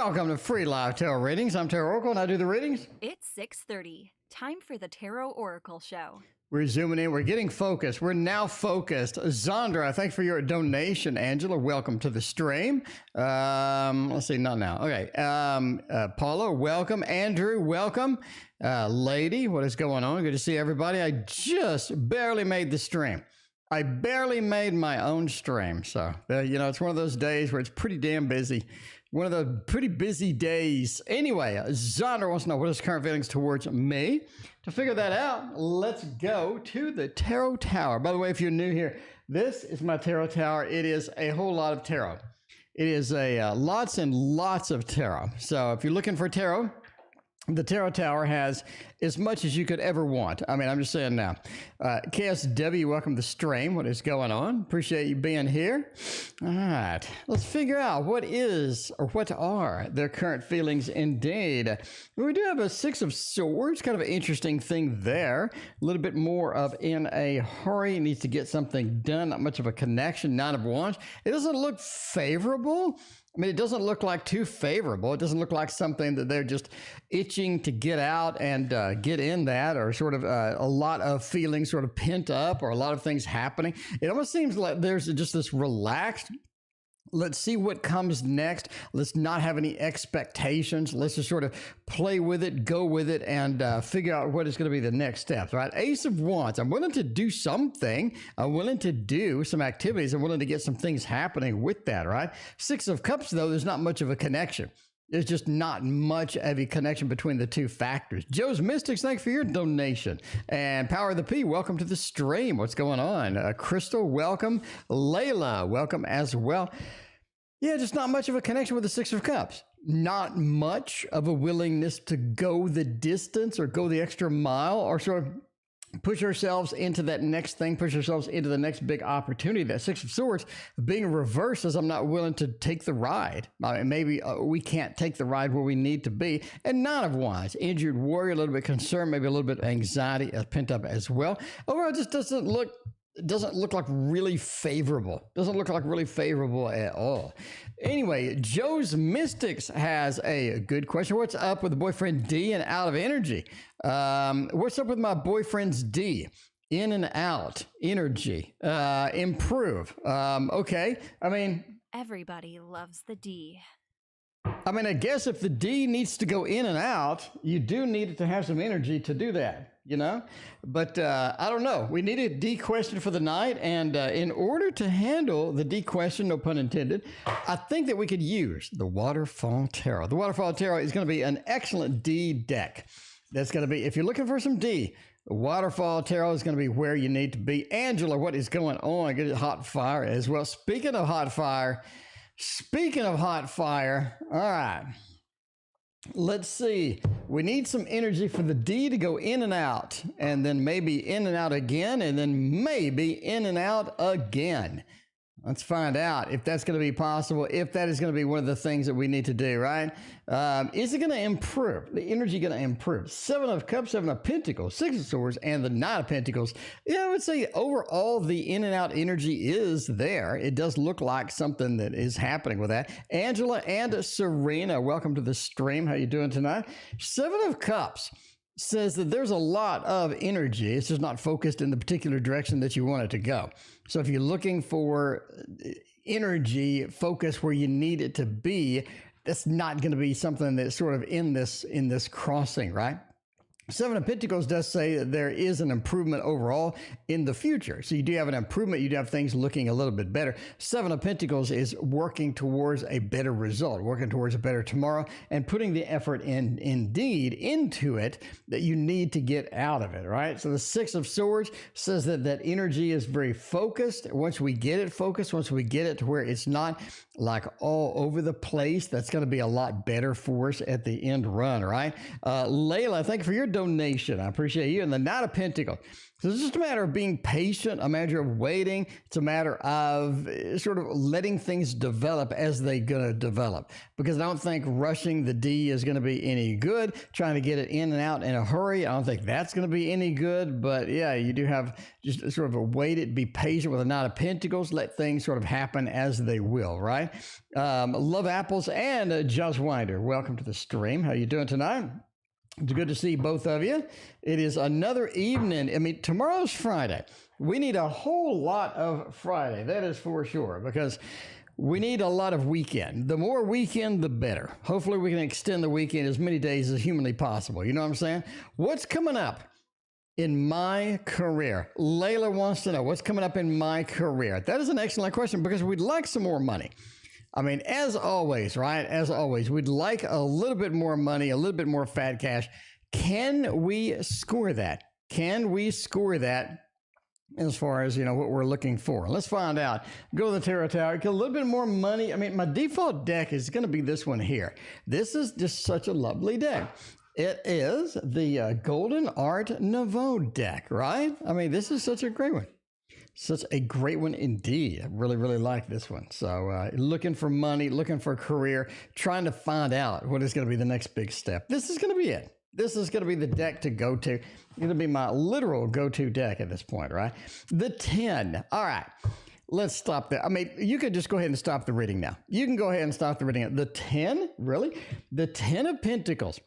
Welcome to Free Live Tarot Readings. I'm Tarot Oracle and I do the readings. It's 6:30. Time for the Tarot Oracle Show. We're zooming in. We're getting focused. We're now focused. Zandra, thanks for your donation. Angela, welcome to the stream. Let's see, not now. Okay. Paula, welcome. Andrew, welcome. Lady, what is going on? Good to see everybody. I just barely made the stream. I barely made my own stream. So, it's one of those days where it's pretty damn busy. One of the pretty busy days. Anyway, Zandra wants to know what his current feelings towards me. To figure that out, let's go to the Tarot Tower. By the way, if you're new here, this is my Tarot Tower. It is a whole lot of tarot. It is lots and lots of tarot. So if you're looking for tarot, the Tarot Tower has as much as you could ever want. I mean, I'm just saying now. KSW, welcome to the stream. What is going on? Appreciate you being here. All right. Let's figure out what are their current feelings indeed. We do have a Six of Swords, kind of an interesting thing there. A little bit more of in a hurry, needs to get something done, not much of a connection. Nine of Wands. It doesn't look favorable. I mean, it doesn't look like too favorable. It doesn't look like something that they're just itching to get out and get in that, or sort of a lot of feelings sort of pent up, or a lot of things happening. It almost seems like there's just this relaxed, let's see what comes next. Let's not have any expectations. Let's just sort of play with it, go with it, and figure out what is going to be the next steps, right? Ace of Wands. I'm willing to do something. I'm willing to do some activities. I'm willing to get some things happening with that, right? Six of Cups, though, there's not much of a connection. There's just not much of a connection between the two factors. Joe's Mystics, thanks for your donation. And Power of the P, welcome to the stream. What's going on? Crystal, welcome. Layla, welcome as well. Yeah, just not much of a connection with the Six of Cups. Not much of a willingness to go the distance or go the extra mile, or sort of push ourselves into that next thing, push ourselves into the next big opportunity. That Six of Swords being reversed says I'm not willing to take the ride. Maybe we can't take the ride where we need to be. And Nine of Wands, injured warrior, a little bit concerned, maybe a little bit of anxiety pent up as well. Overall, it just doesn't look like really favorable. Doesn't look like really favorable at all. Anyway, Joe's Mystics has a good question. What's up with the boyfriend D and out of energy? What's up with my boyfriend's D? In and out, energy, improve. Okay, I mean, everybody loves the D. I mean, I guess if the D needs to go in and out, you do need it to have some energy to do that, But I don't know. We need a D question for the night. And in order to handle the D question, no pun intended, I think that we could use the Waterfall Tarot. The Waterfall Tarot is going to be an excellent D deck. That's going to be, if you're looking for some D, the Waterfall Tarot is going to be where you need to be. Angela, what is going on? Get it hot fire as well. Speaking of hot fire, all right. Let's see. We need some energy for the D to go in and out, and then maybe in and out again, and then maybe in and out again. Let's find out if that's going to be possible, if that is going to be one of the things that we need to do, right? Is it going to improve? The energy going to improve? Seven of Cups, Seven of Pentacles, Six of Swords, and the Nine of Pentacles. Yeah, I would say overall the in and out energy is there. It does look like something that is happening with that. Angela and Serena, welcome to the stream. How you doing tonight? Seven of Cups says that there's a lot of energy. It's just not focused in the particular direction that you want it to go. So if you're looking for energy focus where you need it to be, that's not going to be something that's sort of in this crossing, right? Seven of Pentacles does say that there is an improvement overall in the future. So you do have an improvement. You do have things looking a little bit better. Seven of Pentacles is working towards a better result, working towards a better tomorrow, and putting the effort indeed into it that you need to get out of it, right? So the Six of Swords says that energy is very focused. Once we get it focused, once we get it to where it's not like all over the place, that's going to be a lot better for us at the end run, right? Layla, thank you for your donation. I appreciate you. And the Knight of Pentacles. So it's just a matter of being patient, a matter of waiting. It's a matter of sort of letting things develop as they're going to develop. Because I don't think rushing the D is going to be any good. Trying to get it in and out in a hurry, I don't think that's going to be any good. But yeah, you do have just sort of a wait it, be patient with a Knight of Pentacles. Let things sort of happen as they will, right? Love Apples and Josh Winder, welcome to the stream. How you doing tonight? It's good to see both of you. It is another evening. I mean, tomorrow's Friday. We need a whole lot of Friday. That is for sure, because we need a lot of weekend. The more weekend, the better. Hopefully, we can extend the weekend as many days as humanly possible. You know what I'm saying? What's coming up in my career? Layla wants to know what's coming up in my career. That is an excellent question, because we'd like some more money. I mean, as always, right? As always, we'd like a little bit more money, a little bit more fat cash. Can we score that? Can we score that as far as, you know, what we're looking for? Let's find out. Go to the Tarot Tower, get a little bit more money. I mean, my default deck is going to be this one here. This is just such a lovely deck. It is the Golden Art Nouveau deck, right? I mean, this is such a great one. Such a great one indeed. I really, really like this one. So looking for money, looking for a career, trying to find out what is going to be the next big step. This is going to be it. This is going to be the deck to go to. It's going to be my literal go-to deck at this point, right? The 10. All right. Let's stop there. I mean, you could just go ahead and stop the reading now. You can go ahead and stop the reading. The 10? Really? The 10 of Pentacles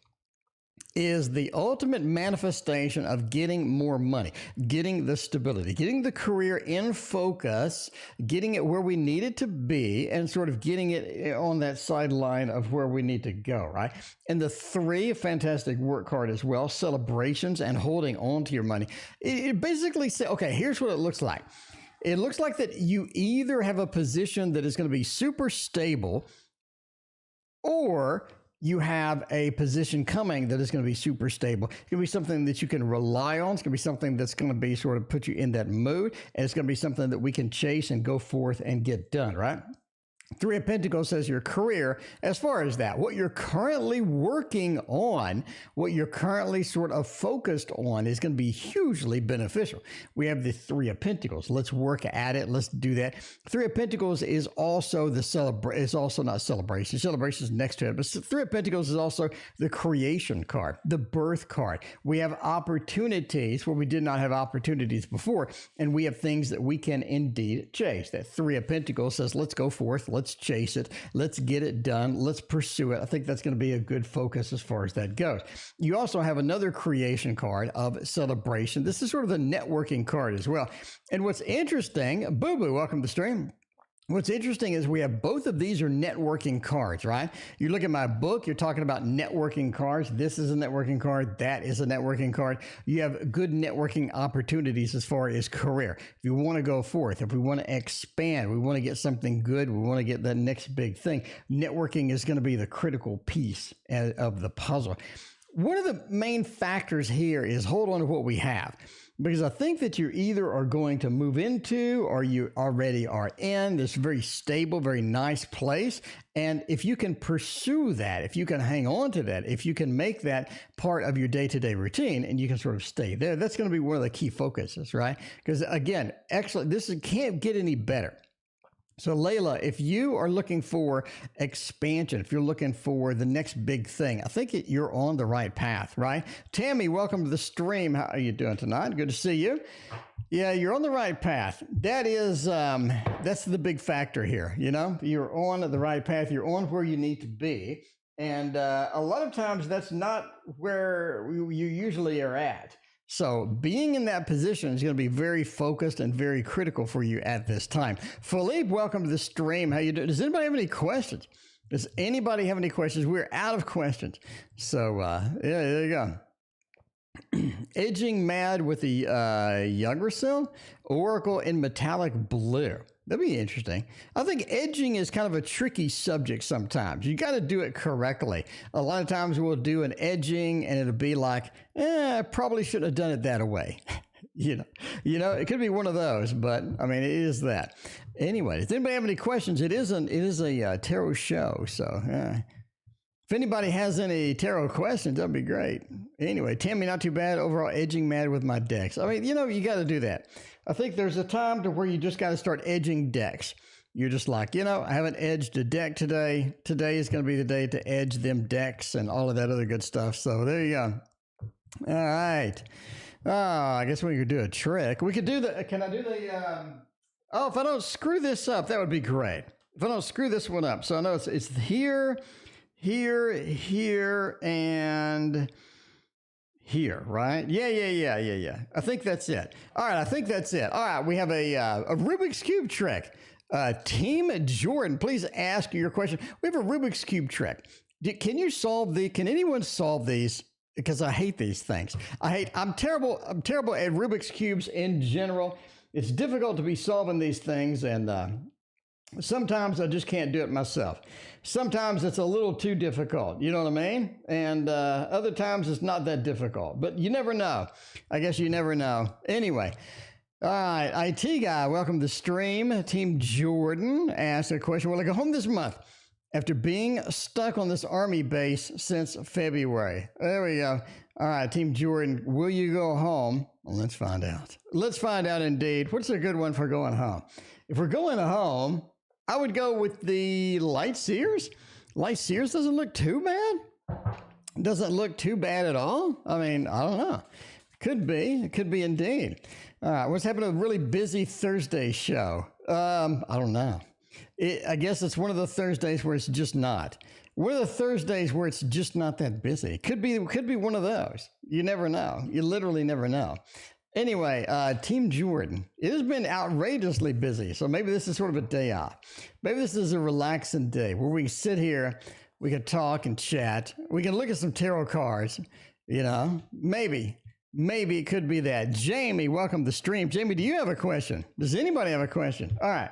is the ultimate manifestation of getting more money, getting the stability, getting the career in focus, getting it where we need it to be, and sort of getting it on that sideline of where we need to go, right? And the 3, a fantastic work card as well, celebrations and holding on to your money. It basically says, okay, here's what it looks like. It looks like that you either have a position that is going to be super stable, or you have a position coming that is going to be super stable. It's going to be something that you can rely on. It's going to be something that's going to be sort of put you in that mood. And it's going to be something that we can chase and go forth and get done, right? 3 of Pentacles says your career, as far as that, what you're currently working on, what you're currently sort of focused on is going to be hugely beneficial. We have the 3 of Pentacles. Let's work at it. Let's do that. 3 of Pentacles is also it's also not celebration. Celebration is next to it. But 3 of Pentacles is also the creation card, the birth card. We have opportunities where we did not have opportunities before. And we have things that we can indeed chase. That 3 of Pentacles says, let's go forth. Let's chase it. Let's get it done. Let's pursue it. I think that's going to be a good focus as far as that goes. You also have another creation card of celebration. This is sort of the networking card as well. And what's interesting, Boo Boo, welcome to the stream. What's interesting is we have both of these are networking cards, right? You look at my book, you're talking about networking cards. This is a networking card. That is a networking card. You have good networking opportunities as far as career. If you want to go forth, if we want to expand, we want to get something good, we want to get the next big thing, networking is going to be the critical piece of the puzzle. One of the main factors here is hold on to what we have. Because I think that you either are going to move into or you already are in this very stable, very nice place. And if you can pursue that, if you can hang on to that, if you can make that part of your day-to-day routine and you can sort of stay there, that's going to be one of the key focuses, right? Because again, excellent. This can't get any better. So Layla, if you are looking for expansion, if you're looking for the next big thing, I think you're on the right path, right? Tammy, welcome to the stream. How are you doing tonight? Good to see you. Yeah, you're on the right path. That is, that's the big factor here. You know, you're on the right path. You're on where you need to be. And a lot of times that's not where you usually are at. So being in that position is going to be very focused and very critical for you at this time. Philippe, welcome to the stream. How you doing? Does anybody have any questions? Does anybody have any questions? We're out of questions. So yeah, there you go. Edging Mad with the younger cell, Oracle in metallic blue. That'd be interesting. I think edging is kind of a tricky subject sometimes. You got to do it correctly. A lot of times we'll do an edging and it'll be like, I probably shouldn't have done it that way. You know, it could be one of those, but I mean, it is that. Anyway, does anybody have any questions? It is a tarot show, so if anybody has any tarot questions, that'd be great. Anyway, Tammy, not too bad. Overall, edging mad with my decks. I mean, you got to do that. I think there's a time to where you just got to start edging decks. You're just like, I haven't edged a deck today. Today is going to be the day to edge them decks and all of that other good stuff. So there you go. All right. Oh, I guess we could do a trick. We could do can I do the, oh, if I don't screw this up, that would be great. If I don't screw this one up. So I know it's here, and here, right? Yeah. I think that's it. All right, I think that's it. All right, we have a Rubik's Cube trick. Team Jordan, please ask your question. We have a Rubik's Cube trick. Can anyone solve these? Because I hate these things. I'm terrible at Rubik's Cubes in general. It's difficult to be solving these things, and sometimes I just can't do it myself. Sometimes it's a little too difficult, you know what I mean? And other times it's not that difficult, but you never know. I guess you never know. Anyway, all right, IT guy, welcome to the stream. Team Jordan asked a question. Will I go home this month after being stuck on this army base since February? There we go. All right, Team Jordan, will you go home? Well, let's find out. Let's find out indeed. What's a good one for going home? If we're going home, I would go with the Light Sears. Light Sears doesn't look too bad. Doesn't look too bad at all. I mean, I don't know. Could be. It could be indeed. All right, what's happening with a really busy Thursday show? I don't know. I guess it's one of the Thursdays where it's just not. One of the Thursdays where it's just not that busy. Could be one of those. You never know. You literally never know. Anyway, Team Jordan, it has been outrageously busy. So maybe this is sort of a day off. Maybe this is a relaxing day where we can sit here, we can talk and chat. We can look at some tarot cards, maybe it could be that. Jamie, welcome to the stream. Jamie, do you have a question? Does anybody have a question? All right.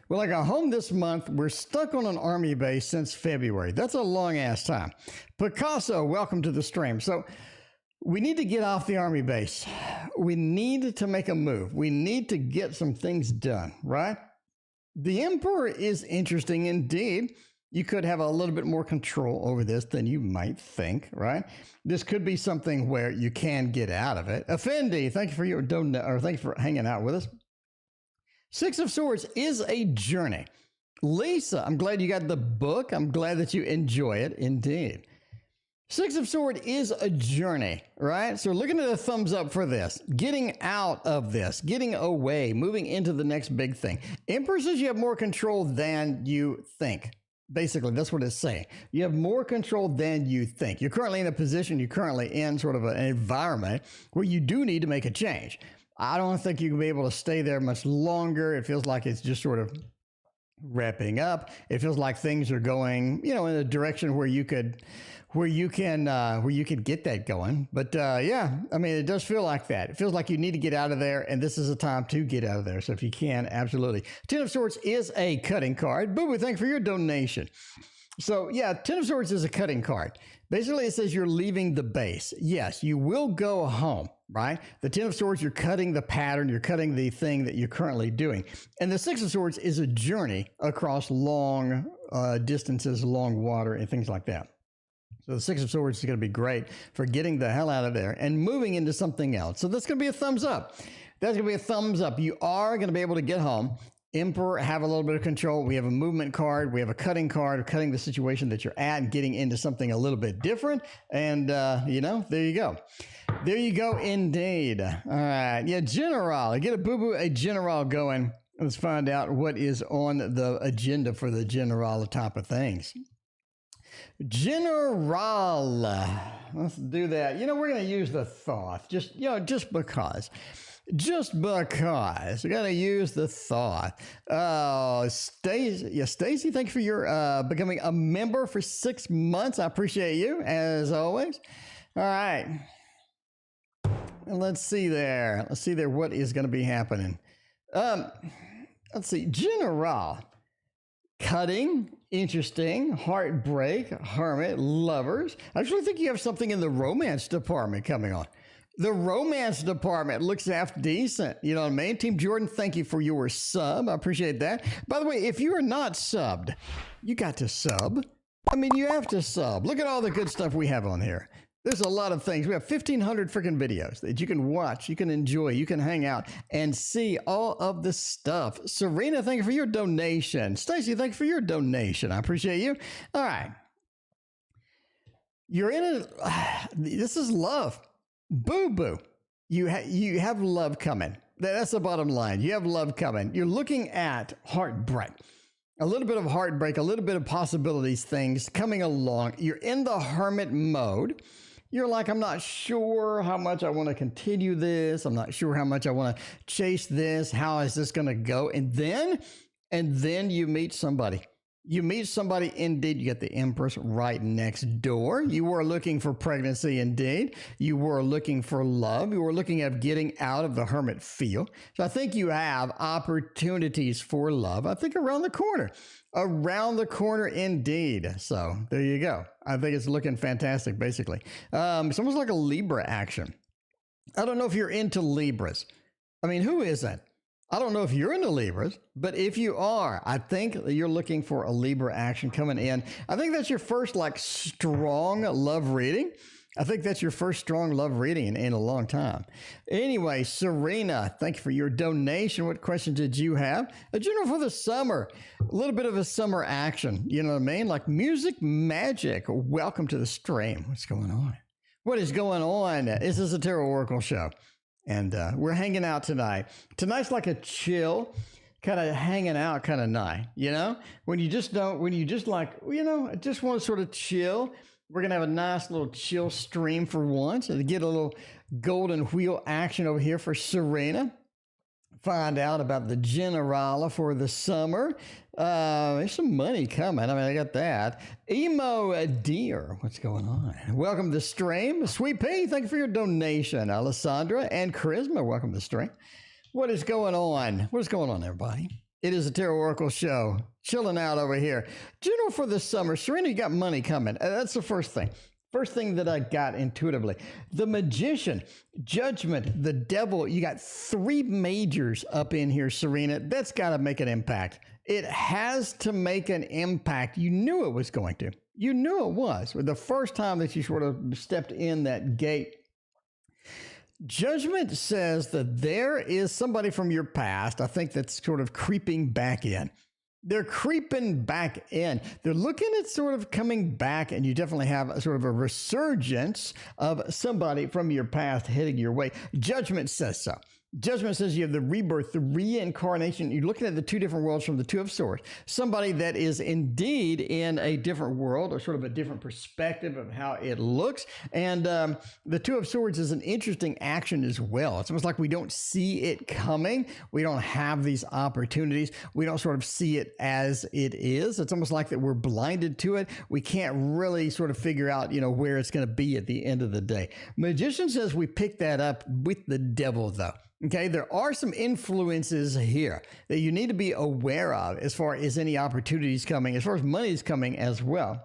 Well, I got home this month. We're stuck on an army base since February. That's a long ass time. Picasso, welcome to the stream. So we need to get off the army base. We need to make a move. We need to get some things done, right? The Emperor is interesting indeed. You could have a little bit more control over this than you might think, right? This could be something where you can get out of it. Effendi, thank you for your thank you for hanging out with us. Six of Swords is a journey. Lisa, I'm glad you got the book. I'm glad that you enjoy it indeed. Six of Swords is a journey, right? So looking at a thumbs up for this, getting out of this, getting away, moving into the next big thing. Emperor says you have more control than you think. Basically, that's what it's saying. You have more control than you think. You're currently in a position, you're currently in sort of an environment where you do need to make a change. I don't think you can be able to stay there much longer. It feels like it's just sort of wrapping up. It feels like things are going, in a direction where you can get that going. But yeah, I mean, it does feel like that. It feels like you need to get out of there, and this is a time to get out of there. So if you can, absolutely. Ten of Swords is a cutting card. Boo Boo, thank you for your donation. So yeah, Ten of Swords is a cutting card. Basically, it says you're leaving the base. Yes, you will go home, right? The Ten of Swords, you're cutting the pattern, you're cutting the thing that you're currently doing. And the Six of Swords is a journey across long distances, long water, and things like that. So the Six of Swords is going to be great for getting the hell out of there and moving into something else. So that's going to be a thumbs up. That's going to be a thumbs up. You are going to be able to get home. Emperor, have a little bit of control. We have a movement card. We have a cutting card, cutting the situation that you're at and getting into something a little bit different. And, there you go. There you go, indeed. All right. Yeah, General. Get a boo-boo, a General going. Let's find out what is on the agenda for the General type of things. General. Let's do that. We're going to use the thought. Just because. Just because. We got to use the thought. Stacy, thank you for your becoming a member for 6 months. I appreciate you, as always. All right. And let's see there. What is going to be happening. Let's see. General. Cutting. Interesting. Heartbreak. Hermit. Lovers. I actually think you have something in the romance department coming on. The romance department looks half decent. You know what I mean? Team Jordan, thank you for your sub. I appreciate that. By the way, if you are not subbed, you got to sub. I mean, you have to sub. Look at all the good stuff we have on here. There's a lot of things. We have 1,500 freaking videos that you can watch, you can enjoy, you can hang out and see all of the stuff. Serena, thank you for your donation. Stacy, thank you for your donation. I appreciate you. All right. You're in a, this is love. Boo-boo. You have love coming. That's the bottom line. You have love coming. You're looking at heartbreak. A little bit of heartbreak, a little bit of possibilities, things coming along. You're in the hermit mode. You're like, I'm not sure how much I want to continue this. I'm not sure how much I want to chase this. How is this going to go? And then you meet somebody. You meet somebody, indeed. You get the Empress right next door. You were looking for pregnancy, indeed. You were looking for love. You were looking at getting out of the hermit field. So I think you have opportunities for love. I think around the corner. Around the corner, indeed. So there you go. I think it's looking fantastic, basically. It's almost like a Libra action. I don't know if you're into Libras. I mean, who isn't? I don't know if you're into Libras, but if you are, I think you're looking for a Libra action coming in. I think that's your first like strong love reading. I think that's your first strong love reading in a long time. Anyway, Serena, thank you for your donation. What question did you have? A general for the summer, a little bit of a summer action. You know what I mean? Like music magic. Welcome to the stream. What's going on? What is going on? This is a Tarot Oracle show. And we're hanging out tonight. Tonight's like a chill, kind of hanging out kind of night, you know? When you just like, you know, just want to sort of chill. We're going to have a nice little chill stream for once and get a little golden wheel action over here for Serena. Find out about the Generala for the summer. There's some money coming. I mean, I got that. Emo Deer, what's going on? Welcome to the stream. Sweet Pea, thank you for your donation. Alessandra and Charisma, welcome to the stream. What is going on? What is going on, everybody? It is a Tarot Oracle show. Chilling out over here. General for the summer. Serena, you got money coming. That's the first thing. First thing that I got intuitively. The Magician, Judgment, the Devil. You got three majors up in here, Serena. That's got to make an impact. It has to make an impact. You knew it was going to. You knew it was. The first time that you sort of stepped in that gate. Judgment says that there is somebody from your past, I think, that's sort of creeping back in. They're creeping back in. They're looking at sort of coming back, and you definitely have a sort of a resurgence of somebody from your past heading your way. Judgment says so. Judgment says you have the rebirth, the reincarnation. You're looking at the two different worlds from the Two of Swords. Somebody that is indeed in a different world or sort of a different perspective of how it looks. And the Two of Swords is an interesting action as well. It's almost like we don't see it coming. We don't have these opportunities. We don't sort of see it as it is. It's almost like that we're blinded to it. We can't really sort of figure out, you know, where it's going to be at the end of the day. Magician says we pick that up with the Devil, though. Okay, there are some influences here that you need to be aware of as far as any opportunities coming, as far as money is coming as well.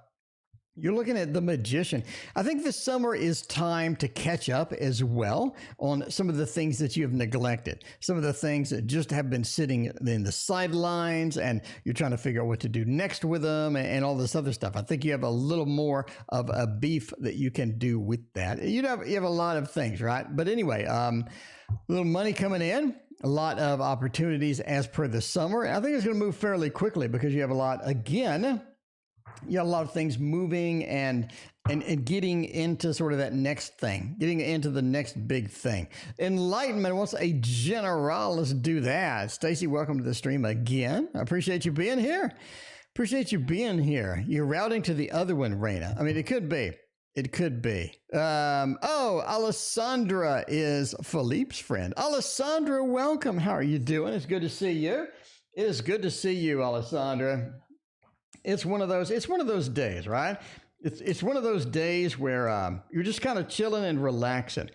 You're looking at the Magician. I think this summer is time to catch up as well on some of the things that you have neglected, some of the things that just have been sitting in the sidelines, and you're trying to figure out what to do next with them and all this other stuff. I think you have a little more of a beef that you can do with that. You have a lot of things, right? But anyway, a little money coming in, a lot of opportunities as per the summer. I think it's going to move fairly quickly because you have a lot, again, you have a lot of things moving and getting into sort of that next thing, getting into the next big thing. Enlightenment wants a general. Let's do that. Stacy, welcome to the stream again. I appreciate you being here. Appreciate you being here. You're routing to the other one, Raina. I mean, it could be. It could be. Alessandra is Philippe's friend. Alessandra, welcome. How are you doing? It's good to see you. It is good to see you, Alessandra. It's one of those days, right? It's one of those days where you're just kind of chilling and relaxing.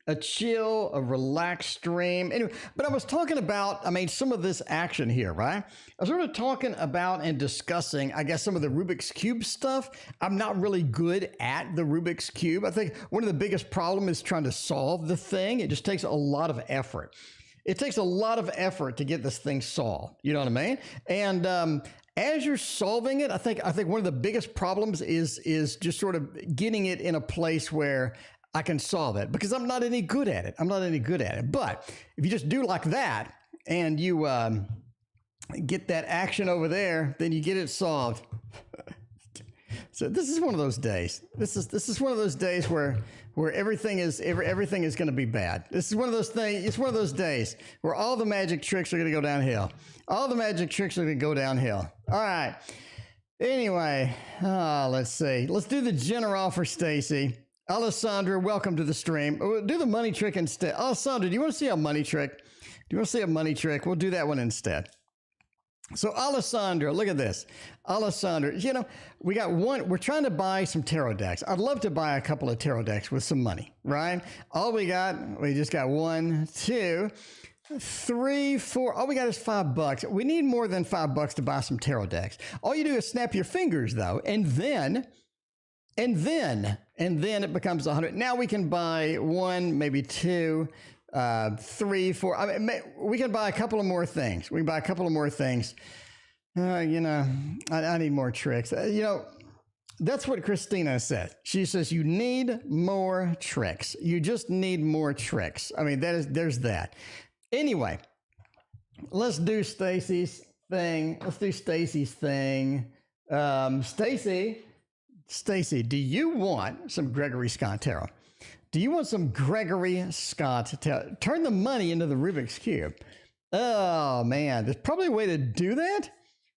A chill, a relaxed stream. Anyway, but I was talking about, some of this action here, right? I was sort of talking about and discussing, I guess, some of the Rubik's Cube stuff. I'm not really good at the Rubik's Cube. I think one of the biggest problems is trying to solve the thing. It just takes a lot of effort. It takes a lot of effort to get this thing solved. You know what I mean? as you're solving it, I think one of the biggest problems is just sort of getting it in a place where I can solve it, because I'm not any good at it. But if you just do like that and you get that action over there, then you get it solved. So this is one of those days. This is one of those days where everything is going to be bad. This is one of those things. It's one of those days where all the magic tricks are going to go downhill. All the magic tricks are going to go downhill. All right. Anyway, let's see. Let's do the general for Stacy. Alessandra, welcome to the stream. We'll do the money trick instead. Alessandra, do you want to see a money trick? Do you want to see a money trick? We'll do that one instead. So Alessandra, look at this. Alessandra, you know, we got one. We're trying to buy some tarot decks. I'd love to buy a couple of tarot decks with some money, right? We just got 1, 2, 3, 4. All we got is $5. We need more than $5 to buy some tarot decks. All you do is snap your fingers, though, and then it becomes 100. Now we can buy 1, maybe 2, 3, 4. I mean, we can buy a couple of more things. We can buy a couple of more things. You know, I need more tricks. You know, that's what Christina said. She says you need more tricks. You just need more tricks. I mean, there's that. Anyway, let's do Stacy's thing. Stacy, do you want some Gregory Scott Tarot? Do you want some Gregory Scott Tarot? Turn the money into the Rubik's Cube. Oh, man. There's probably a way to do that,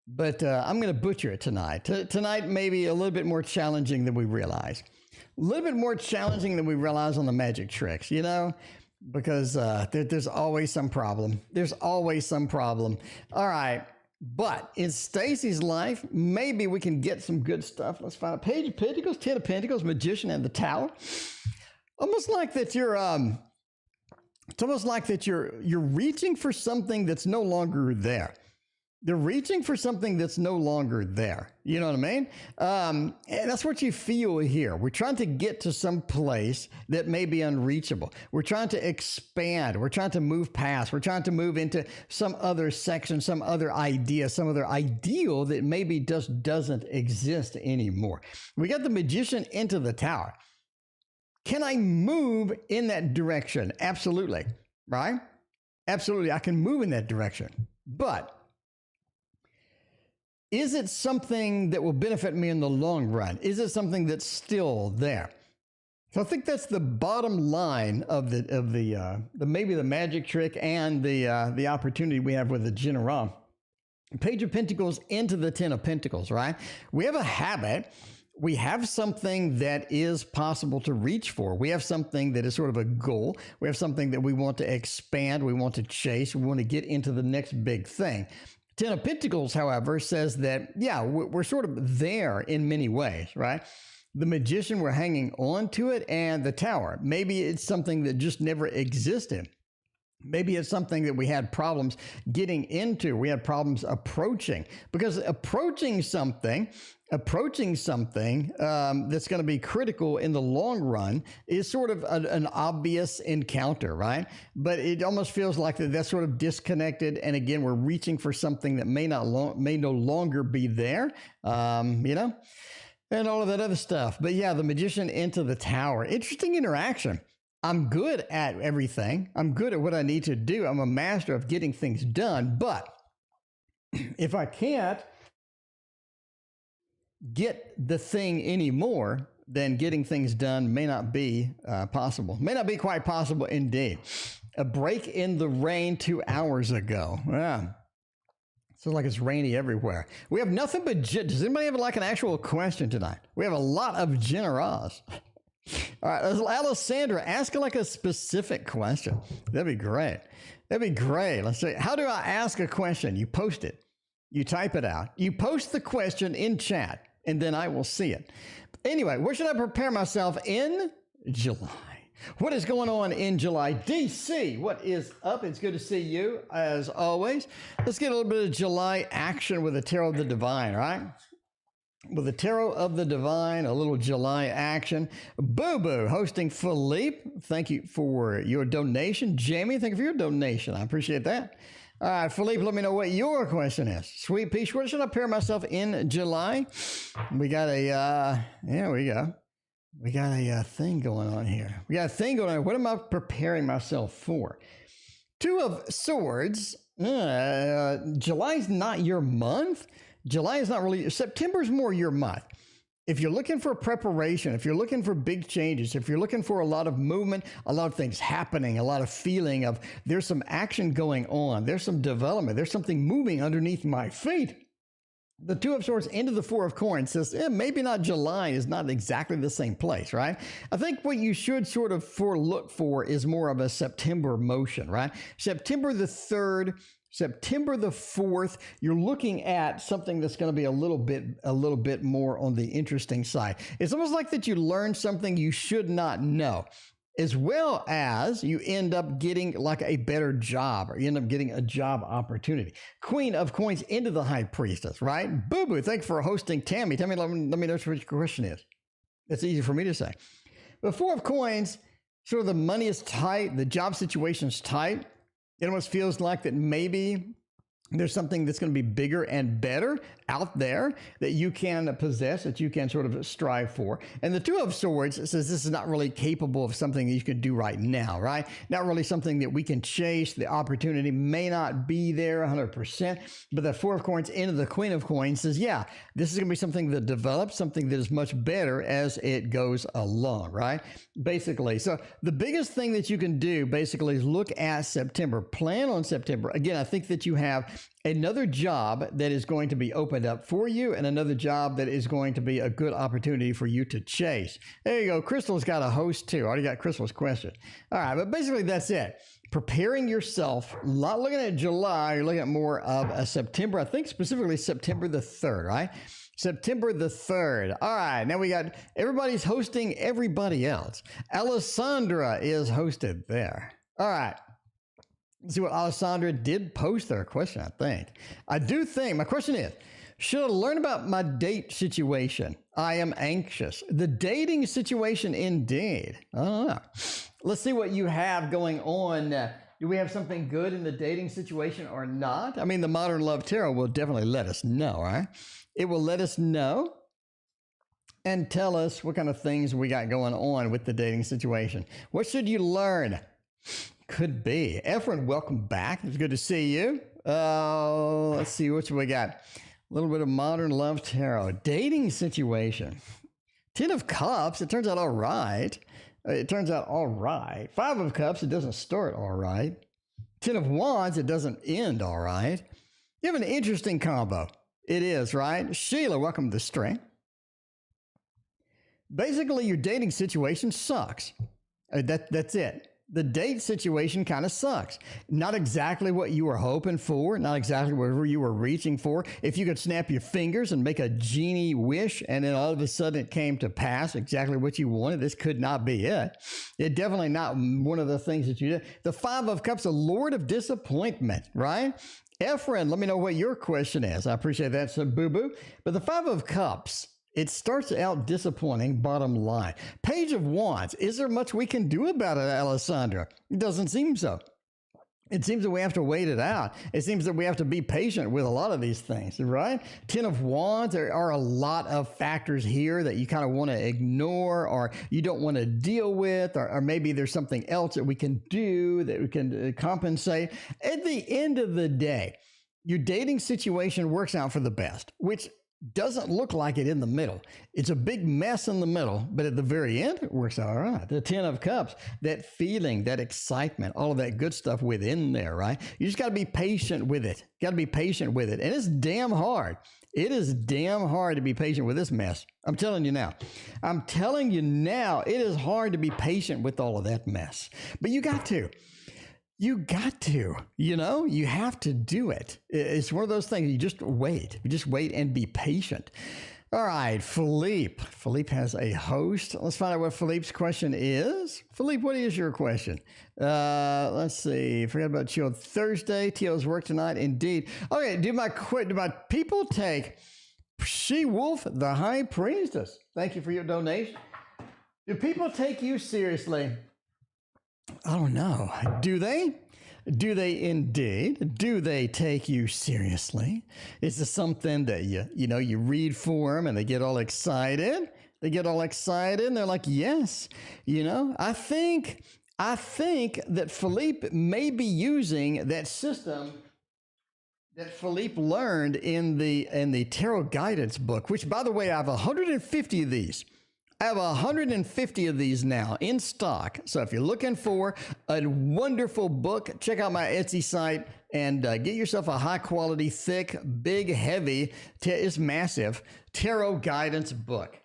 but I'm going to butcher it tonight. Tonight may be a little bit more challenging than we realize. A little bit more challenging than we realize on the magic tricks, you know, because there's always some problem. There's always some problem. All right. But in Stacy's life, maybe we can get some good stuff. Let's find a Page of Pentacles, 10 of Pentacles, Magician, and the Tower. Almost like that you're it's almost like that you're reaching for something that's no longer there. They're reaching for something that's no longer there. You know what I mean? And that's what you feel here. We're trying to get to some place that may be unreachable. We're trying to expand. We're trying to move past. We're trying to move into some other section, some other idea, some other ideal that maybe just doesn't exist anymore. We got the Magician into the Tower. Can I move in that direction? Absolutely, right? Absolutely, I can move in that direction. But is it something that will benefit me in the long run? Is it something that's still there? So I think that's the bottom line of the maybe the magic trick and the opportunity we have with the General. Page of Pentacles into the 10 of Pentacles, right? We have a habit. We have something that is possible to reach for. We have something that is sort of a goal. We have something that we want to expand. We want to chase. We want to get into the next big thing. 10 of Pentacles, however, says that, yeah, we're sort of there in many ways, right? The Magician, we're hanging on to it, and the Tower. Maybe it's something that just never existed. Maybe it's something that we had problems getting into. We had problems approaching, because approaching something that's going to be critical in the long run is sort of an obvious encounter, right? But it almost feels like that's sort of disconnected. And again, we're reaching for something that may no longer be there, you know, and all of that other stuff. But yeah, the Magician into the Tower. Interesting interaction. I'm good at everything. I'm good at what I need to do. I'm a master of getting things done. But if I can't get the thing anymore, then getting things done may not be possible. May not be quite possible indeed. A break in the rain 2 hours ago. Yeah. Sounds like it's rainy everywhere. We have nothing but, does anybody have like an actual question tonight? We have a lot of generals. All right, Alessandra, ask like a specific question. That'd be great. That'd be great. Let's see. How do I ask a question? You post it. You type it out. You post the question in chat, and then I will see it. Anyway, where should I prepare myself in July? What is going on in July? DC, what is up? It's good to see you, as always. Let's get a little bit of July action with the Tarot of the Divine, right? With the Tarot of the Divine, a little July action. Boo Boo hosting Philippe. Thank you for your donation. Jamie, thank you for your donation. I appreciate that. All right, Philippe, let me know what your question is. Sweet Peach, what should I prepare myself in July? We got a, we go. We got a thing going on here. We got a thing going on. What am I preparing myself for? Two of Swords. July's not your month. July is not really. September's more your month. If you're looking for preparation, if you're looking for big changes, if you're looking for a lot of movement, a lot of things happening, a lot of feeling of there's some action going on, there's some development, there's something moving underneath my feet. The Two of Swords into the Four of Coins says, maybe not July is not exactly the same place, right? I think what you should sort of look for is more of a September motion, right? September the 3rd, September the 4th, you're looking at something that's going to be a little bit more on the interesting side. It's almost like that you learn something you should not know, as well as you end up getting like a better job, or you end up getting a job opportunity. Queen of Coins into the High Priestess, right? Boo Boo, thanks for hosting Tammy. Let me know what your question is. It's easy for me to say. The Four of Coins, sort of the money is tight, the job situation is tight. It almost feels like that maybe there's something that's going to be bigger and better out there that you can possess, that you can sort of strive for. And the Two of Swords says this is not really capable of something that you could do right now, right? Not really something that we can chase. The opportunity may not be there 100%, but the Four of Coins into the Queen of Coins says, yeah, this is going to be something that develops, something that is much better as it goes along, right? Basically. So the biggest thing that you can do basically is look at September, plan on September. Again, I think that you have another job that is going to be opened up for you and another job that is going to be a good opportunity for you to chase. There you go. Crystal's got a host too. I already got Crystal's question. All right, but basically that's it. Preparing yourself, not looking at July, you're looking at more of a September, I think specifically September the 3rd, right? September the 3rd. All right, now we got everybody's hosting everybody else. Alessandra is hosted there. All right. Let's see what Alessandra did post their question, I think. I do think, my question is, should I learn about my date situation? I am anxious. The dating situation, indeed. I don't know. Let's see what you have going on. Do we have something good in the dating situation or not? I mean, the Modern Love Tarot will definitely let us know, right? It will let us know and tell us what kind of things we got going on with the dating situation. What should you learn? Could be. Efren, welcome back. It's good to see you. Let's see what we got. A little bit of Modern Love Tarot. Dating situation. 10 of Cups. It turns out all right. Five of Cups. It doesn't start all right. 10 of Wands. It doesn't end all right. You have an interesting combo. It is, right? Sheila, welcome to the stream. Basically, your dating situation sucks. That's it. The date situation kind of sucks. Not exactly what you were hoping for, not exactly whatever you were reaching for. If you could snap your fingers and make a genie wish and then all of a sudden it came to pass exactly what you wanted, this could not be it. It's definitely not one of the things that you did. The Five of Cups, a Lord of Disappointment, right? Efren, let me know what your question is. I appreciate that, so boo-boo. But the Five of Cups, it starts out disappointing, bottom line. Page of Wands. Is there much we can do about it, Alessandra? It doesn't seem so. It seems that we have to wait it out. It seems that we have to be patient with a lot of these things, right? 10 of Wands, there are a lot of factors here that you kind of want to ignore or you don't want to deal with, or maybe there's something else that we can do that we can compensate. At the end of the day, your dating situation works out for the best, which doesn't look like it in the middle. It's a big mess in the middle, but at the very end, it works out all right. The 10 of Cups, that feeling, that excitement, all of that good stuff within there, right? You just got to be patient with it. Got to be patient with it. And it's damn hard. It is damn hard to be patient with this mess. I'm telling you now. I'm telling you now, it is hard to be patient with all of that mess. But you got to. You got to, you have to do it. It's one of those things. You just wait. You just wait and be patient. All right, Philippe. Philippe has a host. Let's find out what Philippe's question is. Philippe, what is your question? Let's see. Forgot about Chill Thursday. Tio's work tonight. Indeed. Okay, do my people take She-Wolf, the High Priestess? Thank you for your donation. Do people take you seriously? I don't know. Do they? Do they indeed? Do they take you seriously? Is this something that you read for them and they get all excited? They get all excited and they're like, yes. I think that Philippe may be using that system that Philippe learned in the tarot guidance book, which, by the way, I have 150 of these. I have 150 of these now in stock. So if you're looking for a wonderful book, check out my Etsy site and get yourself a high quality, thick, big, heavy, it's massive, tarot guidance book.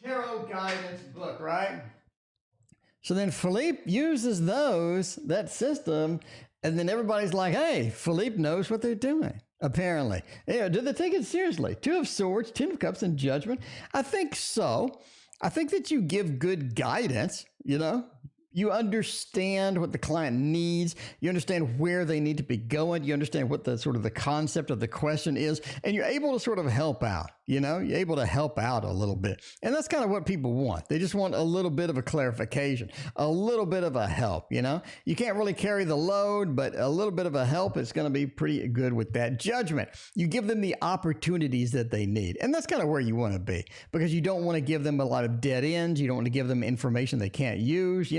Tarot guidance book, right? So then Philippe uses that system, and then everybody's like, hey, Philippe knows what they're doing, apparently. Do they take it seriously? Two of Swords, Ten of Cups, and Judgment? I think so. I think that you give good guidance, You understand what the client needs. You understand where they need to be going. You understand what the sort of the concept of the question is, and you're able to sort of help out, You're able to help out a little bit. And that's kind of what people want. They just want a little bit of a clarification, a little bit of a help, You can't really carry the load, but a little bit of a help is going to be pretty good with that. Judgment. You give them the opportunities that they need. And that's kind of where you want to be, because you don't want to give them a lot of dead ends. You don't want to give them information they can't use,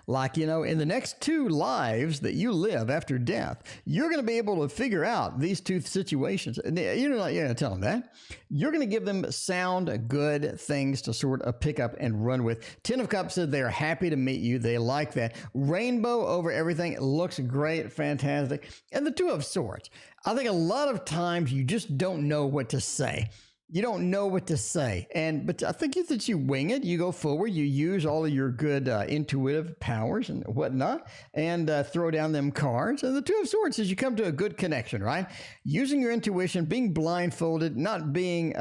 Like, in the next 2 lives that you live after death, you're going to be able to figure out these 2 situations. And you're not going to tell them that. You're going to give them sound, good things to sort of pick up and run with. Ten of Cups said they're happy to meet you. They like that. Rainbow over everything. It looks great, fantastic. And the Two of Swords. I think a lot of times you just don't know what to say. You don't know what to say. But I think that you wing it. You go forward. You use all of your good intuitive powers and whatnot, and throw down them cards. And the Two of Swords says you come to a good connection, right? Using your intuition, being blindfolded, not being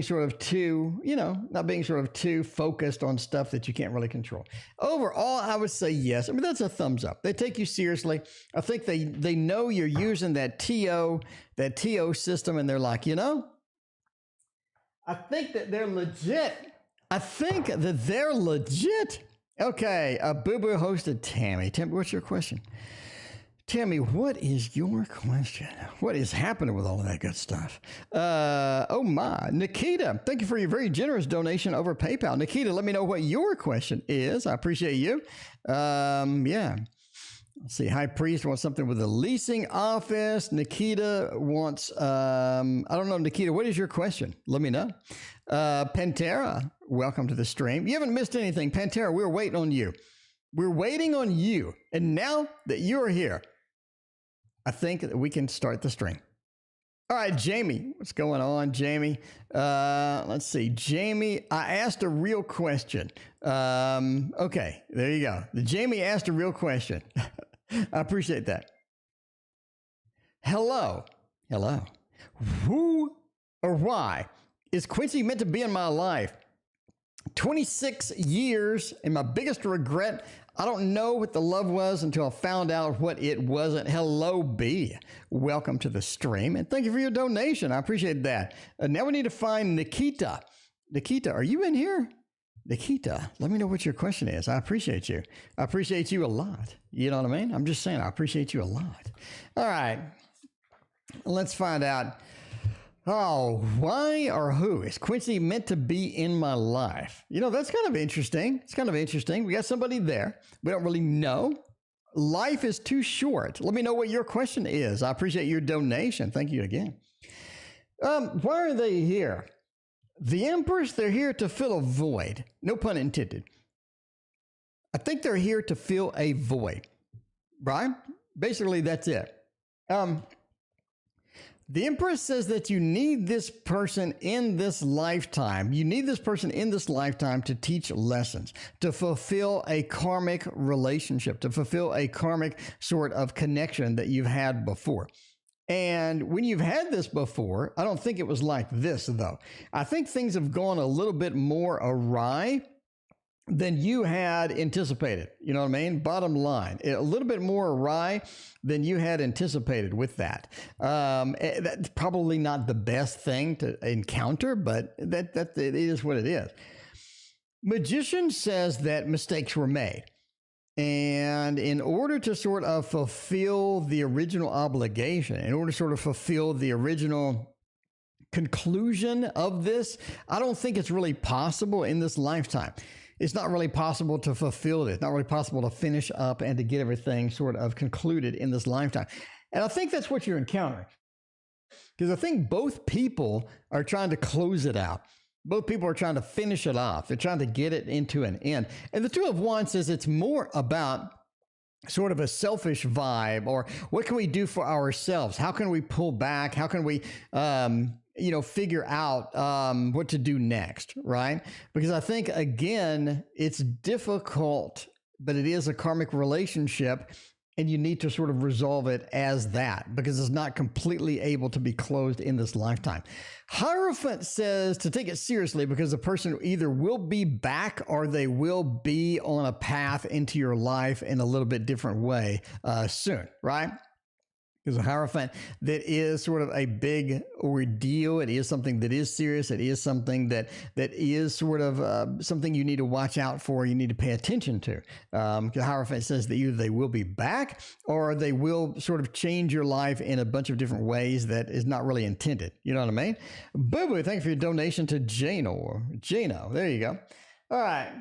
sort of too focused on stuff that you can't really control. Overall, I would say yes. I mean, that's a thumbs up. They take you seriously. I think they know you're using that TO system, and they're like, I think that they're legit. Okay, Boo Boo hosted Tammy. Tammy, what's your question? Tammy, what is your question? What is happening with all of that good stuff? Oh my. Nikita, thank you for your very generous donation over PayPal. Nikita, let me know what your question is. I appreciate you. Yeah. Let's see. High Priest wants something with a leasing office. Nikita wants, I don't know, Nikita, what is your question? Let me know. Pantera, welcome to the stream. You haven't missed anything. Pantera, we're waiting on you. We're waiting on you. And now that you're here, I think that we can start the stream. All right, Jamie, what's going on, Jamie? Let's see. Jamie, I asked a real question. Okay, there you go. Jamie asked a real question. I appreciate that. Hello. Who or why is Quincy meant to be in my life? 26 years, and my biggest regret, I don't know what the love was until I found out what it wasn't. Hello, B. Welcome to the stream, and thank you for your donation. I appreciate that. Now we need to find Nikita. Nikita, are you in here? Nikita, let me know what your question is. I appreciate you. I appreciate you a lot. You know what I mean? I'm just saying, I appreciate you a lot. All right, let's find out. Oh, why or who is Quincy meant to be in my life? That's kind of interesting. It's kind of interesting. We got somebody there. We don't really know. Life is too short. Let me know what your question is. I appreciate your donation. Thank you again. Why are they here? The Empress, they're here to fill a void. No pun intended. I think they're here to fill a void, right? Basically, that's it. The Empress says that you need this person in this lifetime. You need this person in this lifetime to teach lessons, to fulfill a karmic relationship, to fulfill a karmic sort of connection that you've had before. And when you've had this before, I don't think it was like this, though. I think things have gone a little bit more awry than you had anticipated. You know what I mean? Bottom line, a little bit more awry than you had anticipated with that. That's probably not the best thing to encounter, but that it is what it is. Magician says that mistakes were made. And in order to sort of fulfill the original obligation, in order to sort of fulfill the original conclusion of this, I don't think it's really possible in this lifetime. It's not really possible to fulfill it. It's not really possible to finish up and to get everything sort of concluded in this lifetime. And I think that's what you're encountering. Because I think both people are trying to close it out. Both people are trying to finish it off. They're trying to get it into an end. And the Two of Wands says it's more about sort of a selfish vibe, or what can we do for ourselves? How can we pull back? How can we, figure out what to do next, right? Because I think, again, it's difficult, but it is a karmic relationship. And you need to sort of resolve it as that, because it's not completely able to be closed in this lifetime. Hierophant says to take it seriously, because the person either will be back or they will be on a path into your life in a little bit different way soon, right? Because a Hierophant, that is sort of a big ordeal. It is something that is serious. It is something that is sort of something you need to watch out for. You need to pay attention to. The Hierophant says that either they will be back or they will sort of change your life in a bunch of different ways that is not really intended. You know what I mean? Boo Boo, thank you for your donation to Jano. There you go. All right.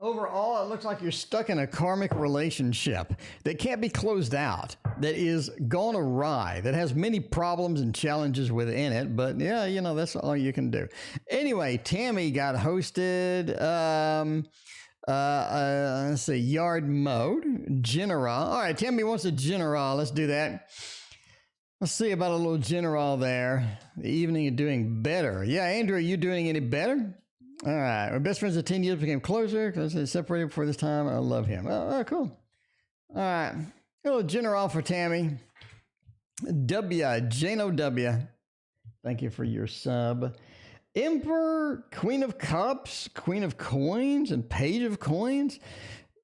Overall, it looks like you're stuck in a karmic relationship that can't be closed out, that is gone awry, that has many problems and challenges within it. But yeah, that's all you can do. Anyway, Tammy got hosted. Let's see, yard mode, general. All right, Tammy wants a general. Let's do that. Let's see about a little general there. The evening of doing better. Yeah, Andrew, are you doing any better? All right. Our best friends of 10 years became closer because they separated before this time. I love him. Oh, cool. All right. A little general for Tammy. Jano W. Thank you for your sub. Emperor, Queen of Cups, Queen of Coins, and Page of Coins.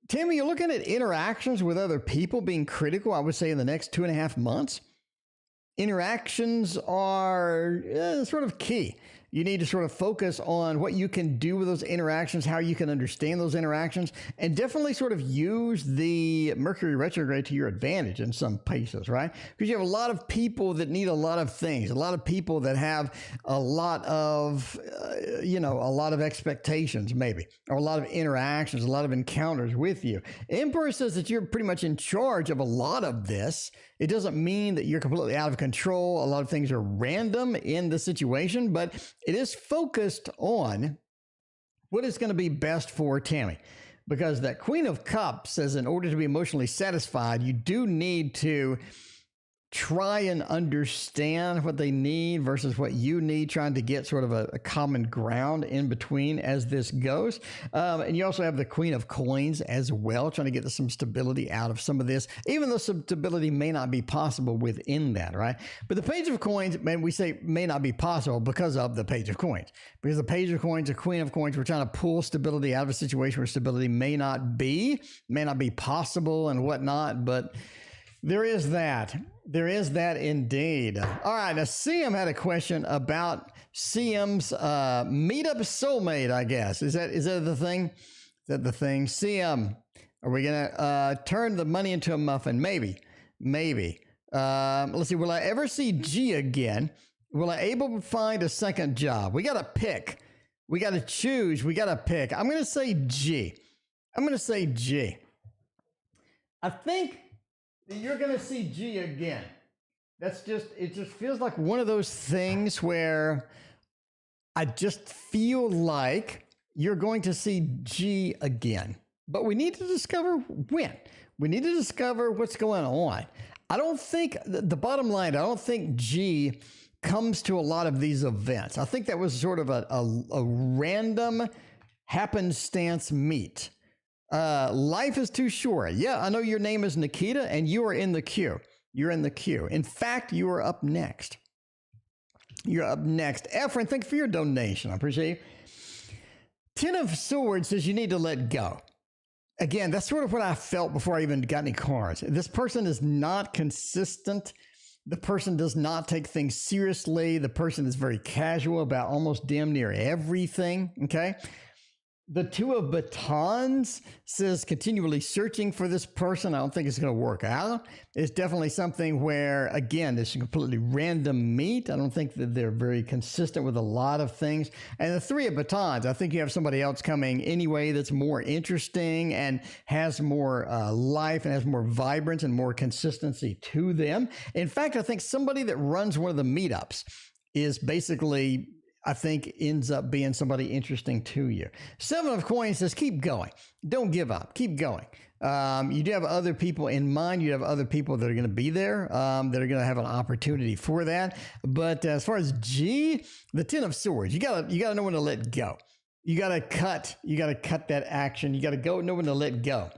Tammy, you're looking at interactions with other people being critical, I would say, in the next 2.5 months. Interactions are sort of key. You need to sort of focus on what you can do with those interactions, how you can understand those interactions, and definitely sort of use the Mercury retrograde to your advantage in some places, right? Because you have a lot of people that need a lot of things, a lot of people that have a lot of, a lot of expectations maybe, or a lot of interactions, a lot of encounters with you. Emperor says that you're pretty much in charge of a lot of this. It doesn't mean that you're completely out of control. A lot of things are random in the situation, but it is focused on what is going to be best for Tammy. Because that Queen of Cups says in order to be emotionally satisfied, you do need to try and understand what they need versus what you need, trying to get sort of a common ground in between as this goes. And you also have the Queen of Coins as well, trying to get some stability out of some of this, even though some stability may not be possible within that, right? But the Page of Coins, man, we say may not be possible because of the Page of Coins. Because the Page of Coins, the Queen of Coins, we're trying to pull stability out of a situation where stability may not be possible and whatnot, but there is that. There is that indeed. All right. Now, CM had a question about CM's meetup soulmate, I guess. Is that the thing? Is that the thing? CM, are we going to turn the money into a muffin? Maybe. Let's see. Will I ever see G again? Will I able to find a second job? We got to pick. We got to choose. We got to pick. I'm going to say G. I think you're going to see G again. It just feels like one of those things where I just feel like you're going to see G again. But we need to discover when. We need to discover what's going on. I don't think, the bottom line, I don't think G comes to a lot of these events. I think that was sort of a random happenstance meet. Life is too short. Yeah, I know your name is Nikita and you are in the queue. You're in the queue. In fact, you are up next. You're up next. Efren, thank you for your donation. I appreciate you. Ten of Swords says you need to let go. Again, that's sort of what I felt before I even got any cards. This person is not consistent. The person does not take things seriously. The person is very casual about almost damn near everything. Okay. The Two of Batons says continually searching for this person. I don't think it's going to work out. It's definitely something where, again, this is completely random meet. I don't think that they're very consistent with a lot of things. And the Three of Batons, I think you have somebody else coming anyway that's more interesting and has more life and has more vibrance and more consistency to them. In fact, I think somebody that runs one of the meetups is basically, I think, ends up being somebody interesting to you. Seven of Coins says, keep going. Don't give up. Keep going. You do have other people in mind. You have other people that are going to be there, that are going to have an opportunity for that. But as far as G, the Ten of Swords, you gotta know when to let go. You gotta cut that action. You gotta know when to let go.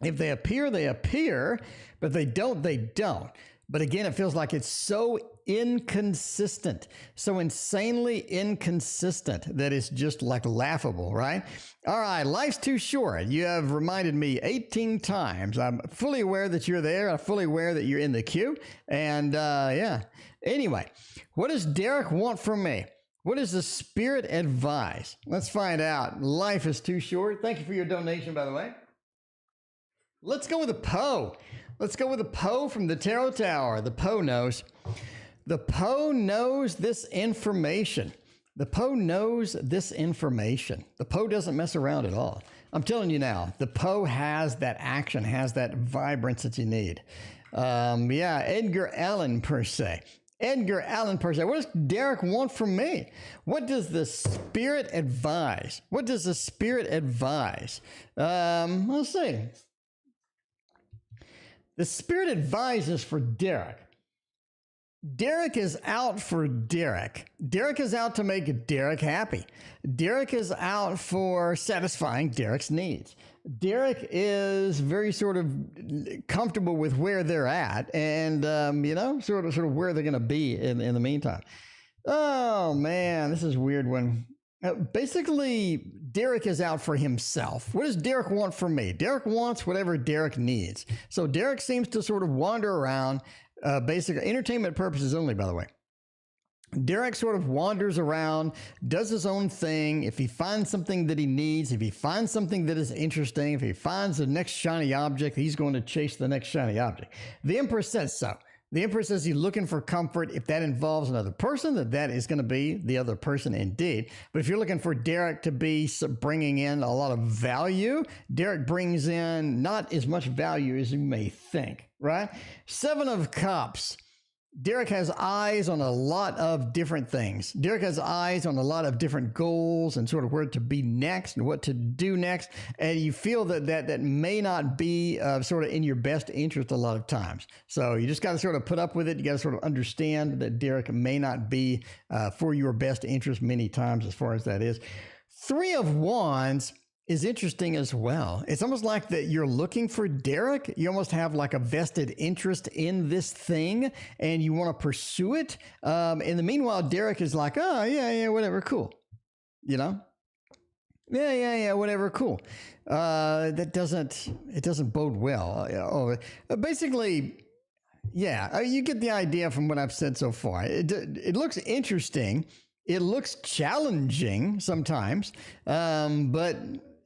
If they appear, they appear. But if they don't, they don't. But again, it feels like it's so inconsistent, so insanely inconsistent that it's just like laughable, right? All right, life's too short. You have reminded me 18 times. I'm fully aware that you're there. I'm fully aware that you're in the queue. And yeah. Anyway, what does Derek want from me? What does the Spirit advise? Let's find out. Life is too short. Thank you for your donation, by the way. Let's go with the Poe. Let's go with the Poe from the Tarot Tower. The Poe knows. The Poe knows this information. The Poe knows this information. The Poe doesn't mess around at all. I'm telling you now, the Poe has that action, has that vibrance that you need. Yeah, Edgar Allan per se. Edgar Allan per se. What does Derek want from me? What does the Spirit advise? What does the Spirit advise? Let's see. The Spirit advises for Derek. Derek is out for Derek. Derek is out to make Derek happy. Derek is out for satisfying Derek's needs. Derek is very sort of comfortable with where they're at and, you know, sort of where they're going to be in the meantime. Oh, man, this is a weird one. Basically, Derek is out for himself. What does Derek want from me? Derek wants whatever Derek needs. So Derek seems to sort of wander around, basically entertainment purposes only, by the way. Derek sort of wanders around, does his own thing. If he finds something that he needs, if he finds something that is interesting, if he finds the next shiny object, he's going to chase the next shiny object. The Empress says so. The Emperor says he's looking for comfort. If that involves another person, that is going to be the other person indeed. But if you're looking for Derek to be bringing in a lot of value, Derek brings in not as much value as you may think, right? Seven of Cups. Derek has eyes on a lot of different things. Derek has eyes on a lot of different goals and sort of where to be next and what to do next. And you feel that may not be sort of in your best interest a lot of times. So you just got to sort of put up with it. You got to sort of understand that Derek may not be for your best interest many times as far as that is. Three of Wands is interesting as well. It's almost like that you're looking for Derek. You almost have like a vested interest in this thing and you want to pursue it. In the meanwhile, Derek is like, oh, yeah, whatever, cool. You know? Yeah, whatever, cool. It doesn't bode well. Basically, yeah, you get the idea from what I've said so far. It looks interesting. It looks challenging sometimes, but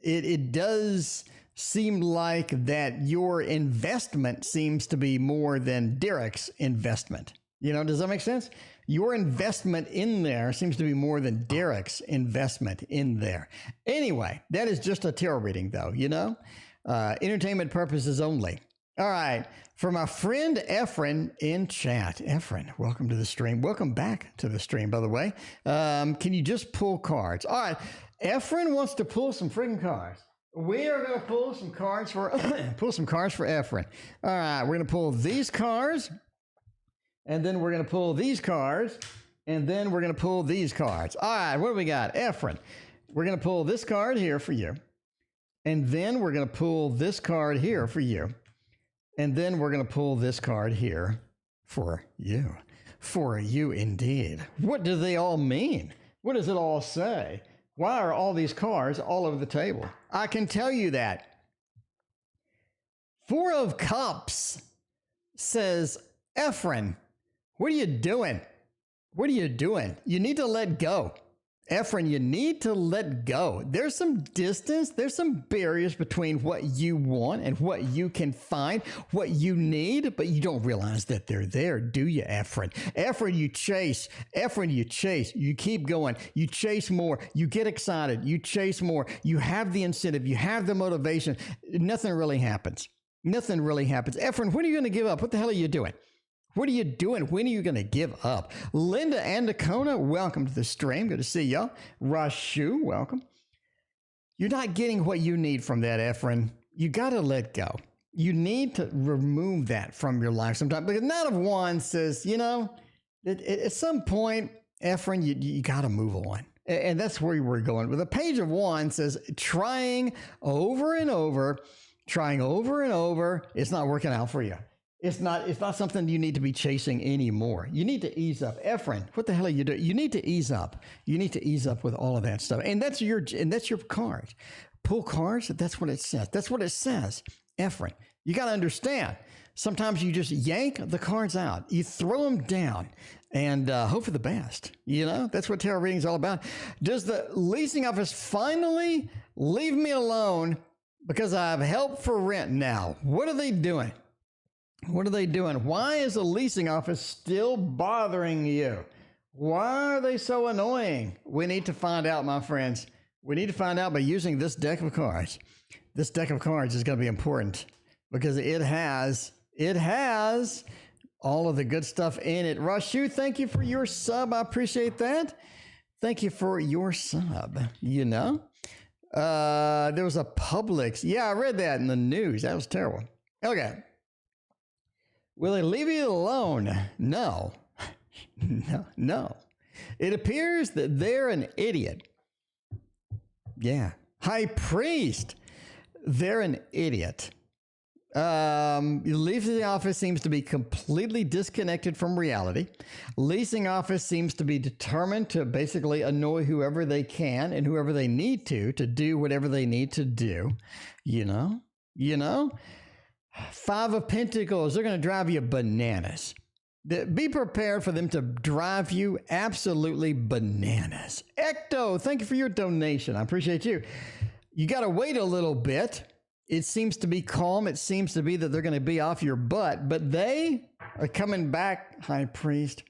it does seem like that your investment seems to be more than Derek's investment. You know, does that make sense? Your investment in there seems to be more than Derek's investment in there. Anyway, that is just a tarot reading though, you know? Entertainment purposes only. All right. For my friend Efren in chat. Efren, welcome to the stream. Welcome back to the stream, by the way. Can you just pull cards? All right. Efren wants to pull some freaking cards. We are going to pull some cards for Efren. All right. We're going to pull these cards. And then we're going to pull these cards. And then we're going to pull these cards. All right. What do we got? Efren. We're going to pull this card here for you. And then we're going to pull this card here for you. And then we're going to pull this card here for you. For you indeed. What do they all mean? What does it all say? Why are all these cards all over the table? I can tell you that. Four of Cups says, Efren, what are you doing? What are you doing? You need to let go. Ephraim, you need to let go. There's some distance, there's some barriers between what you want and what you can find, what you need, but you don't realize that they're there, do you, Ephraim? Ephraim, you chase. Ephraim, you chase. You keep going. You chase more. You get excited. You chase more. You have the incentive. You have the motivation. Nothing really happens. Nothing really happens. Ephraim, when are you going to give up? What the hell are you doing? What are you doing? When are you going to give up? Linda and Dakota, welcome to the stream. Good to see y'all. Rashu, welcome. You're not getting what you need from that, Ephraim. You got to let go. You need to remove that from your life sometime. Because Knight of Wands says, you know, at some point, Ephraim, you got to move on. And that's where we're going. But the Page of Wands says, trying over and over, it's not working out for you. It's not something you need to be chasing anymore. You need to ease up. Ephraim, what the hell are you doing? You need to ease up. You need to ease up with all of that stuff. And that's your card. Pull cards, that's what it says. That's what it says. Ephraim, you got to understand. Sometimes you just yank the cards out. You throw them down and hope for the best. You know, that's what tarot reading is all about. Does the leasing office finally leave me alone because I have help for rent now? What are they doing? What are they doing? Why is the leasing office still bothering you? Why are they so annoying? We need to find out, my friends. We need to find out by using this deck of cards. This deck of cards is going to be important because it has all of the good stuff in it. Rashu, thank you for your sub. I appreciate that. Thank you for your sub. You know, there was a Publix. Yeah, I read that in the news. That was terrible. Okay. Will they leave you alone? No. No. It appears that they're an idiot. Yeah. High Priest, they're an idiot. Leasing office seems to be completely disconnected from reality. Leasing office seems to be determined to basically annoy whoever they can and whoever they need to do whatever they need to do. You know? Five of Pentacles, they're going to drive you bananas. Be prepared for them to drive you absolutely bananas. Ecto, thank you for your donation. I appreciate you. You got to wait a little bit. It seems to be calm. It seems to be that they're going to be off your butt, but they are coming back, High Priest.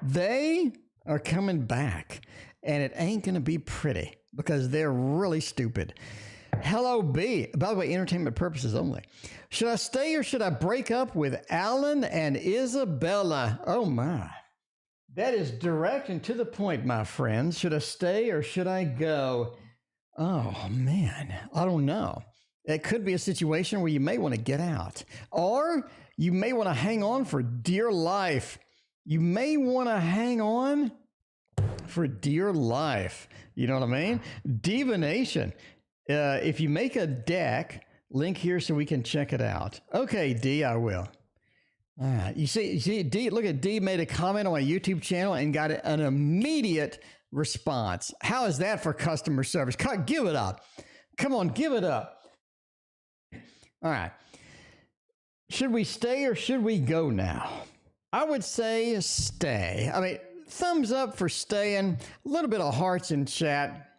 They are coming back, and it ain't going to be pretty because they're really stupid. Hello, B. By the way, entertainment purposes only. Should I stay or should I break up with Alan and Isabella? Oh, my. That is direct and to the point, my friends. Should I stay or should I go? Oh, man. I don't know. It could be a situation where you may want to get out. Or you may want to hang on for dear life. You may want to hang on for dear life. You know what I mean? Divination. If you make a deck, link here so we can check it out. Okay, D, I will. All right. You see, D, look at D made a comment on my YouTube channel and got an immediate response. How is that for customer service? Give it up. Come on, give it up. All right. Should we stay or should we go now? I would say stay. I mean, thumbs up for staying. A little bit of hearts in chat.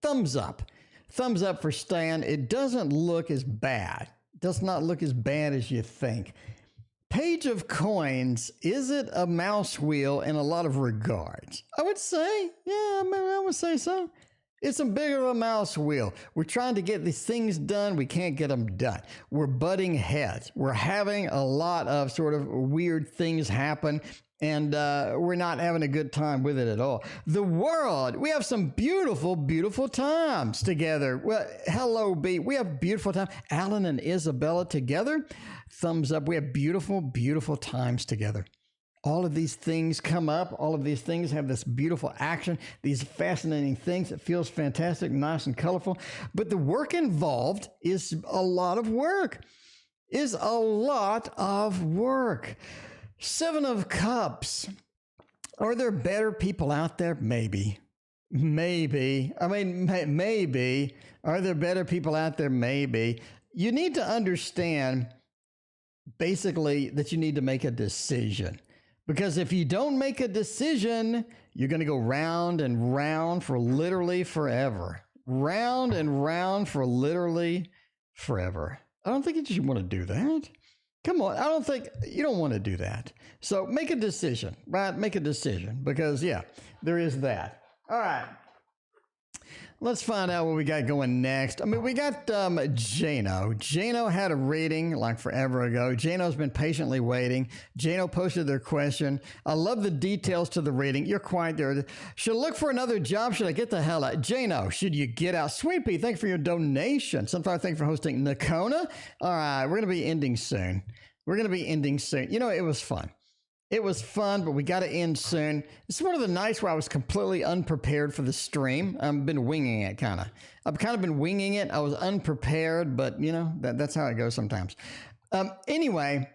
Thumbs up. Thumbs up for staying. It doesn't look as bad. It does not look as bad as you think. Page of Coins, is it a mouse wheel in a lot of regards? I would say, yeah, I would say so. It's a bigger of a mouse wheel. We're trying to get these things done. We can't get them done. We're butting heads. We're having a lot of sort of weird things happen. And we're not having a good time with it at all. The World, we have some beautiful, beautiful times together. Well, hello, B. We have beautiful time. Alan and Isabella together. Thumbs up. We have beautiful, beautiful times together. All of these things come up. All of these things have this beautiful action, these fascinating things. It feels fantastic, nice and colorful. But the work involved is a lot of work. Seven of Cups. Are there better people out there? Maybe. I mean, maybe. Are there better people out there? Maybe. You need to understand, basically, that you need to make a decision. Because if you don't make a decision, You're going to go round and round for literally forever. Round and round for literally forever. I don't think you want to do that. Come on. I don't think you don't want to do that. So make a decision, right? Make a decision because, yeah, there is that. All right. Let's find out what we got going next. I mean, we got Jano. Jano had a reading like forever ago. Jano's been patiently waiting. Jano posted their question. I love the details to the reading. You're quiet there. Should I look for another job? Should I get the hell out? Jano, should you get out? Sweet Pea, thank you for your donation. Sunflower, thank you for hosting. Nakona. All right, we're going to be ending soon. We're going to be ending soon. You know, it was fun. It was fun, but we got to end soon. This is one of the nights where I was completely unprepared for the stream. I've been winging it, kind of. I've kind of been winging it. I was unprepared, but, you know, that's how it goes sometimes. Anyway,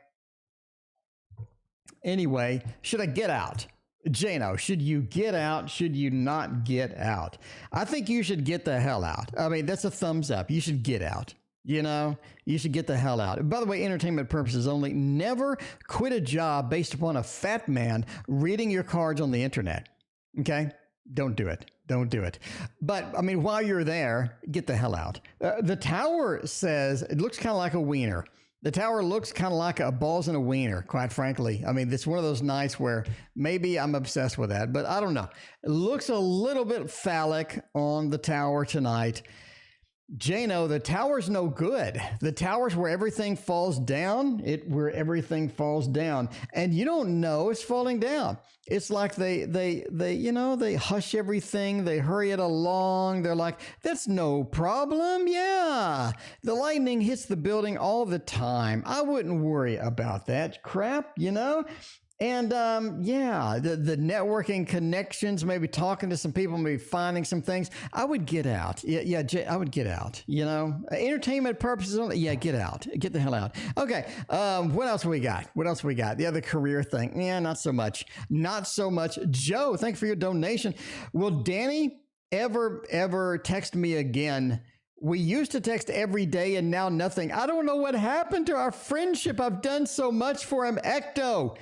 should I get out? Jano, should you get out? Should you not get out? I think you should get the hell out. I mean, that's a thumbs up. You should get out. You know, you should get the hell out. By the way, entertainment purposes only. Never quit a job based upon a fat man reading your cards on the internet. Okay? Don't do it. Don't do it. But, I mean, while you're there, get the hell out. The tower says it looks kind of like a wiener. The tower looks kind of like a balls in a wiener, quite frankly. I mean, it's one of those nights where maybe I'm obsessed with that, but I don't know. It looks a little bit phallic on the tower tonight. Jano, the tower's no good. The tower's where everything falls down. Where everything falls down, and you don't know it's falling down. It's like they you know, they hush everything. They hurry it along. They're like, that's no problem. Yeah, the lightning hits the building all the time. I wouldn't worry about that crap. You know. And, yeah, the networking connections, maybe talking to some people, maybe finding some things. I would get out. Yeah, I would get out, you know. Entertainment purposes only. Yeah, get out. Get the hell out. Okay, what else we got? What else we got? The other career thing. Yeah, not so much. Not so much. Joe, thanks for your donation. Will Danny ever text me again? We used to text every day and now nothing. I don't know what happened to our friendship. I've done so much for him. Ecto,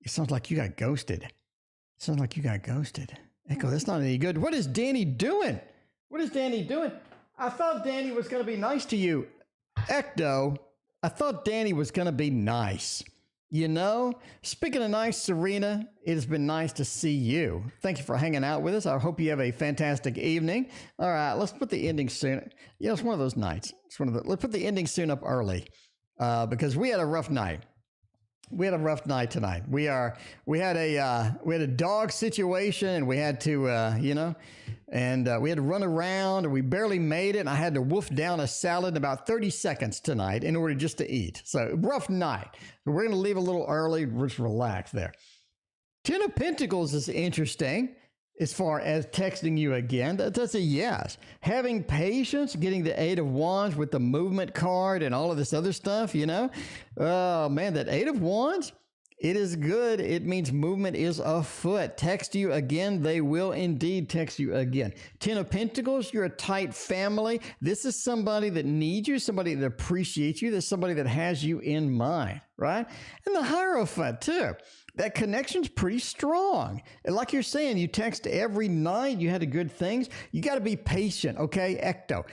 it sounds like you got ghosted. Echo, that's not any good. What is Danny doing? I thought Danny was going to be nice to you. Ecto, I thought Danny was going to be nice. You know, speaking of nice, Serena, it has been nice to see you. Thank you for hanging out with us. I hope you have a fantastic evening. All right, let's put the ending soon. You know, it's one of those nights. Let's put the ending soon up early because we had a rough night. We had a rough night tonight. We had a dog situation, and we had to, we had to run around, and we barely made it. And I had to wolf down a salad in about 30 seconds tonight in order just to eat. So rough night. So we're going to leave a little early. Just relax there. Ten of Pentacles is interesting. As far as texting you again, that's a yes. Having patience, getting the Eight of Wands with the movement card and all of this other stuff, you know. Oh, man, that Eight of Wands, it is good. It means movement is afoot. Text you again. They will indeed text you again. Ten of Pentacles, you're a tight family. This is somebody that needs you, somebody that appreciates you. There's somebody that has you in mind, right? And the Hierophant, too. That connection's pretty strong. And like you're saying, you text every night, you had a good things. You got to be patient, okay? Ecto,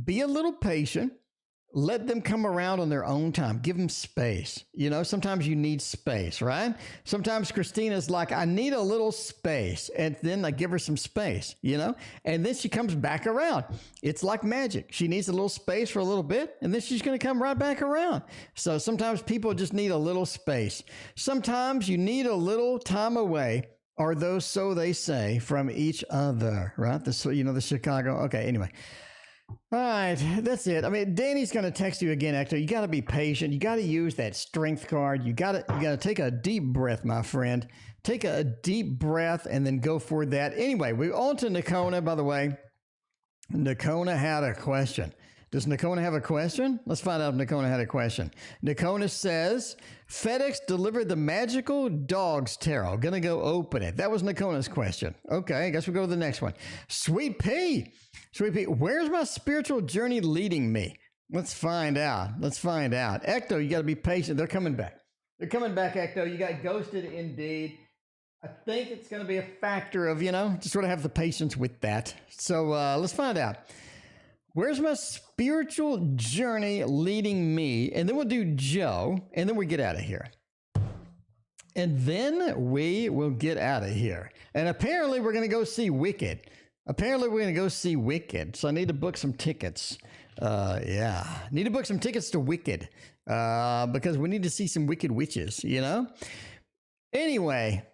be a little patient. Let them come around on their own time. Give them space. You know, sometimes you need space, right? Sometimes Christina's like, I need a little space. And then I give her some space, you know? And then she comes back around. It's like magic. She needs a little space for a little bit, and then she's going to come right back around. So sometimes people just need a little space. Sometimes you need a little time away, or those, so they say, from each other, right? The Chicago. Okay, anyway. All right, that's it. I mean, Danny's going to text you again, Hector. You got to be patient. You got to use that strength card. You got to take a deep breath, my friend. Take a deep breath and then go for that. Anyway, we're on to Nakona, by the way. Nakona had a question. Does Nakona have a question? Let's find out if Nakona had a question. Nakona says, FedEx delivered the magical dog's tarot. Gonna go open it. That was Nakona's question. Okay, I guess we'll go to the next one. Sweet Pea, where's my spiritual journey leading me? Let's find out. Ecto, you got to be patient. They're coming back. Ecto. You got ghosted indeed. I think it's going to be a factor of, just sort of have the patience with that. So let's find out. Where's my spiritual journey leading me? And then we'll do Joe, and then we get out of here. And then we will get out of here. And apparently we're going to go see Wicked. So I need to book some tickets. Need to book some tickets to Wicked because we need to see some wicked witches, Anyway,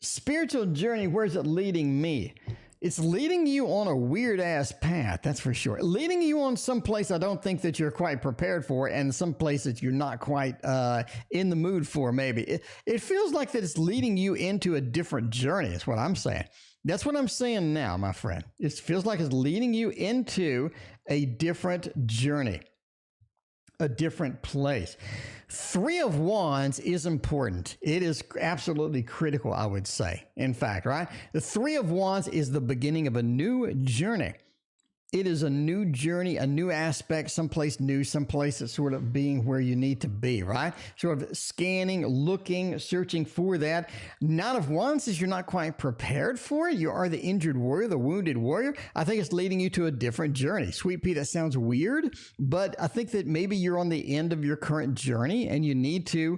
spiritual journey, where's it leading me? It's leading you on a weird ass path, that's for sure. Leading you on some place I don't think that you're quite prepared for, and some place that you're not quite in the mood for, maybe. It feels like that it's leading you into a different journey, is what I'm saying. That's what I'm saying now, my friend. It feels like it's leading you into a different journey, a different place. 3 of Wands is important. It is absolutely critical, I would say. In fact, right? The 3 of Wands is the beginning of a new journey. It is a new journey, a new aspect, someplace new, someplace that's sort of being where you need to be, right? Sort of scanning, looking, searching for that. 9 of Wands is you're not quite prepared for it. You are the injured warrior, the wounded warrior. I think it's leading you to a different journey. Sweet Pea, that sounds weird, but I think that maybe you're on the end of your current journey and you need to,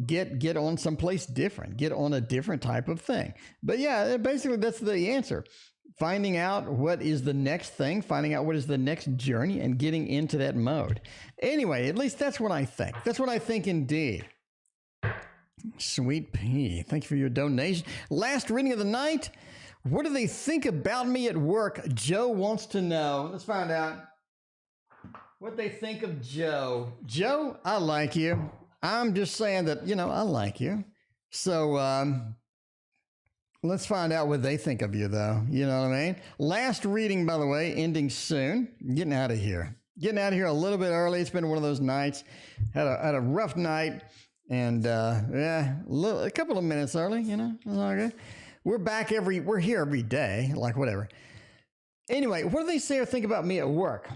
get on someplace different, get on a different type of thing. But yeah, basically that's the answer. Finding out what is the next thing, finding out what is the next journey, and getting into that mode. Anyway, at least that's what I think. That's what I think indeed. Sweet Pea, thank you for your donation. Last reading of the night. What do they think about me at work? Joe wants to know. Let's find out what they think of Joe. Joe, I like you. I'm just saying that, I like you. So, let's find out what they think of you, though. You know what I mean? Last reading, by the way, ending soon. Getting out of here. Getting out of here a little bit early. It's been one of those nights. Had a rough night. And, a couple of minutes early, It's all good. We're here every day. Like, whatever. Anyway, what do they say or think about me at work?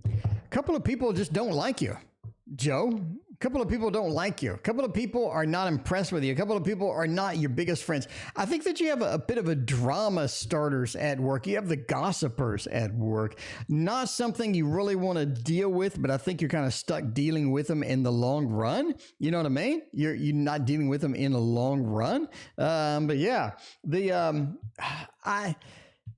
A couple of people just don't like you, Joe. A couple of people don't like you. A couple of people are not impressed with you. A couple of people are not your biggest friends. I think that you have a bit of a drama starters at work. You have the gossipers at work. Not something you really want to deal with, but I think you're kind of stuck dealing with them in the long run. You know what I mean? You're not dealing with them in the long run. But yeah,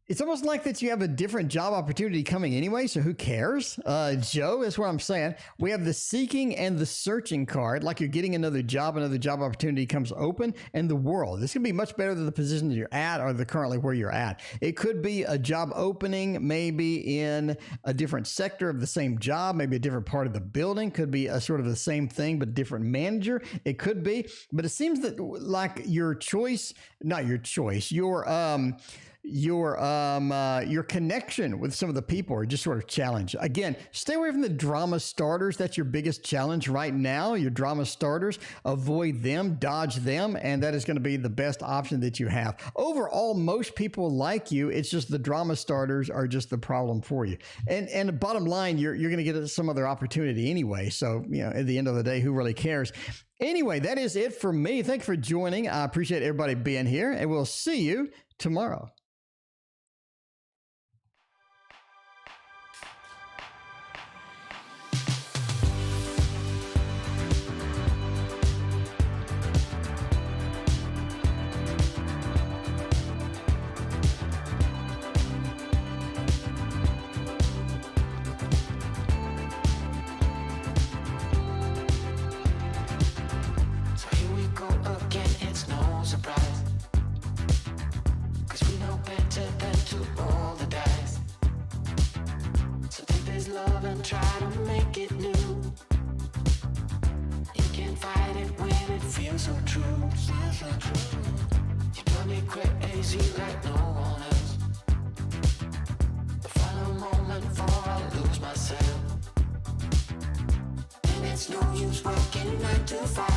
it's almost like that you have a different job opportunity coming anyway, so who cares? Joe, that's what I'm saying. We have the seeking and the searching card, like you're getting another job opportunity comes open, and the world. This could be much better than the position that you're at or currently where you're at. It could be a job opening, maybe in a different sector of the same job, maybe a different part of the building, could be a sort of the same thing, but different manager. It could be, but it seems that like your connection with some of the people are just sort of challenged. Again, stay away from the drama starters. That's your biggest challenge right now. Your drama starters, avoid them, dodge them, and that is going to be the best option that you have. Overall, most people like you. It's just the drama starters are just the problem for you. And the bottom line, you're going to get some other opportunity anyway. So, at the end of the day, who really cares? Anyway, that is it for me. Thanks for joining. I appreciate everybody being here, and we'll see you tomorrow. It's no use working 9 to 5.